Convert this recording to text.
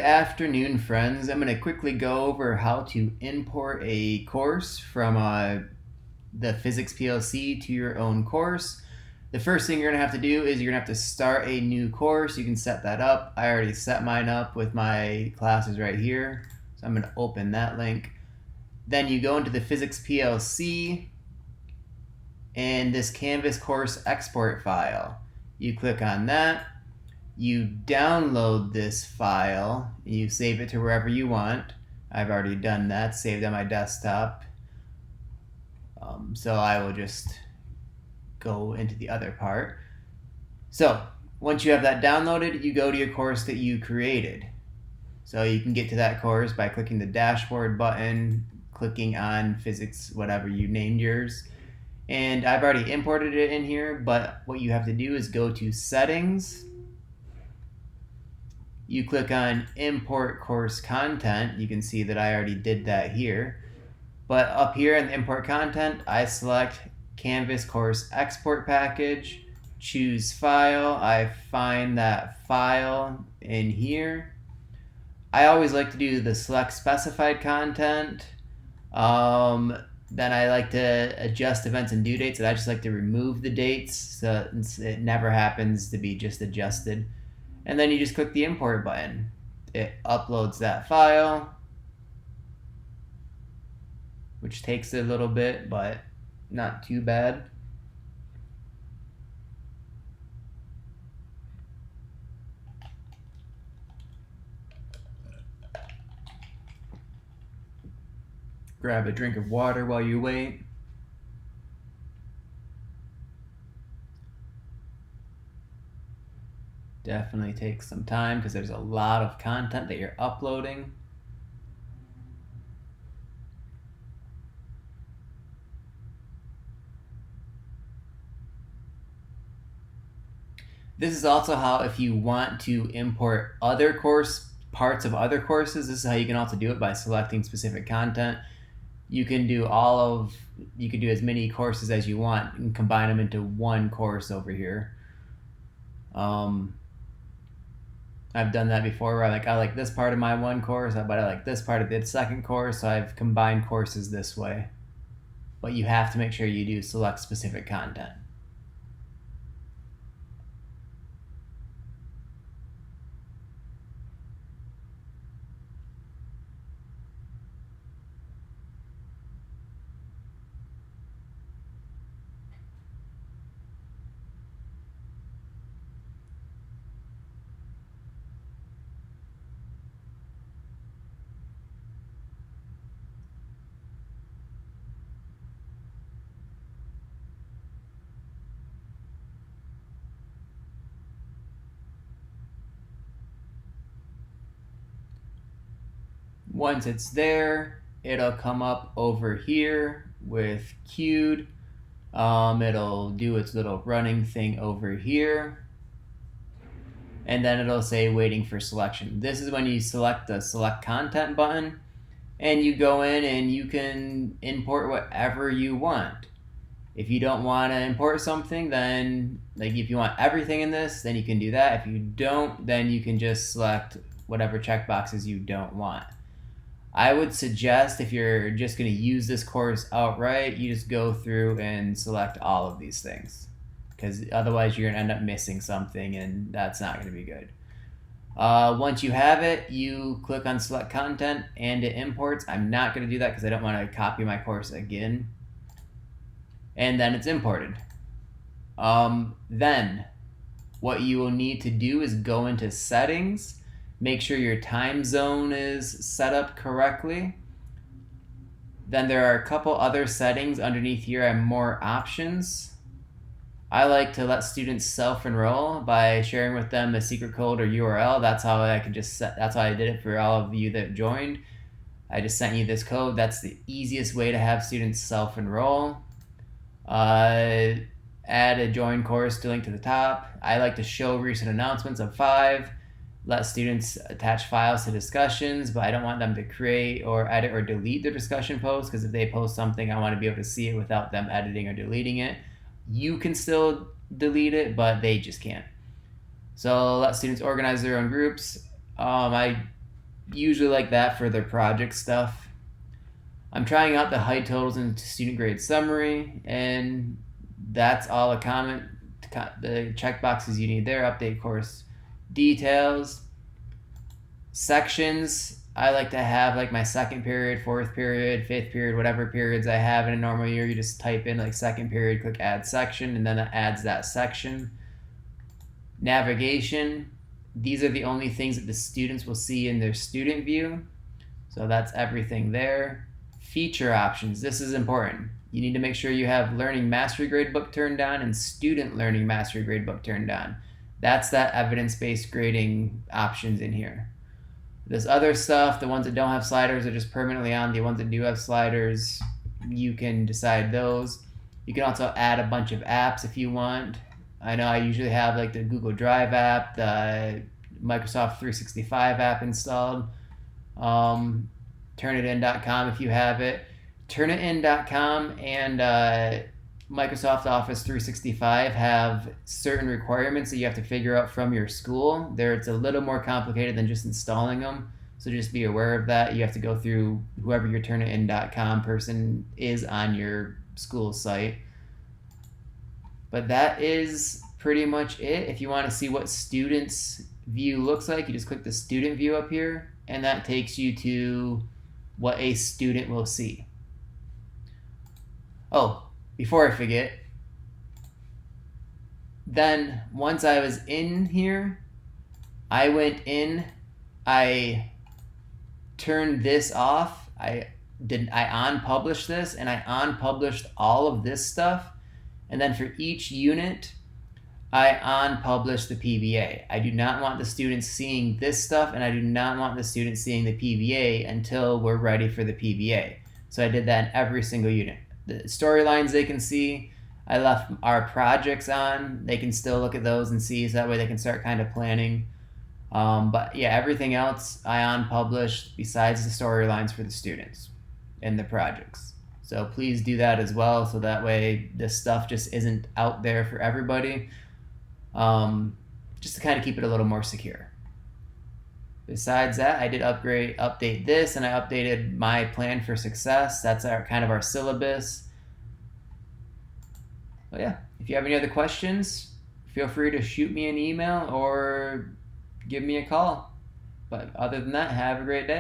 Afternoon, friends. I'm going to quickly go over how to import a course from the Physics PLC to your own course. The first thing you're going to have to do is you're going to have to start a new course. You can set that up. I already set mine up with my classes right here. So I'm going to open that link. Then you go into the Physics PLC and this Canvas course export file. You click on that. You download this file, you save it to wherever you want. I've already done that, saved on my desktop. So I will just go into the other part. So once you have that downloaded, you go to your course that you created. So you can get to that course by clicking the dashboard button, clicking on physics, whatever you named yours. And I've already imported it in here, but what you have to do is go to settings. You click on import course content. You can see that I already did that here. But up here in the import content, I select Canvas course export package, choose file. I find that file in here. I always like to do the select specified content. Then I like to adjust events and due dates, and I just like to remove the dates so it never happens to be just adjusted. And then you just click the import button. It uploads that file, which takes a little bit, but not too bad. Grab a drink of water while you wait. Definitely takes some time because there's a lot of content that you're uploading. This is also how, if you want to import other parts of other courses, this is how you can also do it by selecting specific content. You can do as many courses as you want and combine them into one course over here. I've done that before where I like this part of my one course, but I like this part of the second course, so I've combined courses this way. But you have to make sure you do select specific content. Once it's there, it'll come up over here with queued. It'll do its little running thing over here. And then it'll say waiting for selection. This is when you select the select content button and you go in and you can import whatever you want. If you don't want to import something, then if you want everything in this, then you can do that. If you don't, then you can just select whatever checkboxes you don't want. I would suggest, if you're just going to use this course outright, you just go through and select all of these things, because otherwise you're going to end up missing something, and that's not going to be good. Once you have it, you click on select content and it imports. I'm not going to do that because I don't want to copy my course again. And then it's imported. Then what you will need to do is go into settings, make sure your time zone is set up correctly. Then there are a couple other settings underneath here and more options. I like to let students self-enroll by sharing with them a secret code or URL. That's how that's how I did it for all of you that joined. I just sent you this code. That's the easiest way to have students self-enroll. Add a join course to link to the top. I like to show recent announcements of 5. Let students attach files to discussions, but I don't want them to create or edit or delete their discussion posts, because if they post something, I want to be able to see it without them editing or deleting it. You can still delete it, but they just can't. So let students organize their own groups. I usually like that for their project stuff. I'm trying out the height totals into student grade summary, and that's all the the checkboxes you need there. Update course details. Sections, I like to have like my second period, fourth period, fifth period, whatever periods I have in a normal year. You just type in like second period, click add section, and then it adds that section. Navigation, these are the only things that the students will see in their student view. So that's everything there. Feature options, this is important. You need to make sure you have Learning Mastery Gradebook turned on and Student Learning Mastery Gradebook turned on. That's that evidence-based grading options in here. This other stuff, the ones that don't have sliders are just permanently on. The ones that do have sliders, you can decide those. You can also add a bunch of apps if you want. I know I usually have like the Google Drive app, the Microsoft 365 app installed. Turnitin.com if you have it. Turnitin.com and Microsoft Office 365 have certain requirements that you have to figure out from your school. It's a little more complicated than just installing them, so just be aware of that. You have to go through whoever your Turnitin.com person is on your school site. But that is pretty much it. If you want to see what students' view looks like, you just click the student view up here, and that takes you to what a student will see. Oh, before I forget, then once I was in here, I went in, I turned this off, I unpublished this, and I unpublished all of this stuff, and then for each unit, I unpublished the PBA. I do not want the students seeing this stuff, and I do not want the students seeing the PBA until we're ready for the PBA. So I did that in every single unit. The storylines they can see, I left our projects on. They can still look at those and see, so that way they can start kind of planning. But yeah, everything else I unpublished besides the storylines for the students and the projects. So please do that as well, so that way this stuff just isn't out there for everybody. Just to kind of keep it a little more secure. Besides that, I did update this, and I updated my plan for success. That's kind of our syllabus. But yeah, if you have any other questions, feel free to shoot me an email or give me a call. But other than that, have a great day.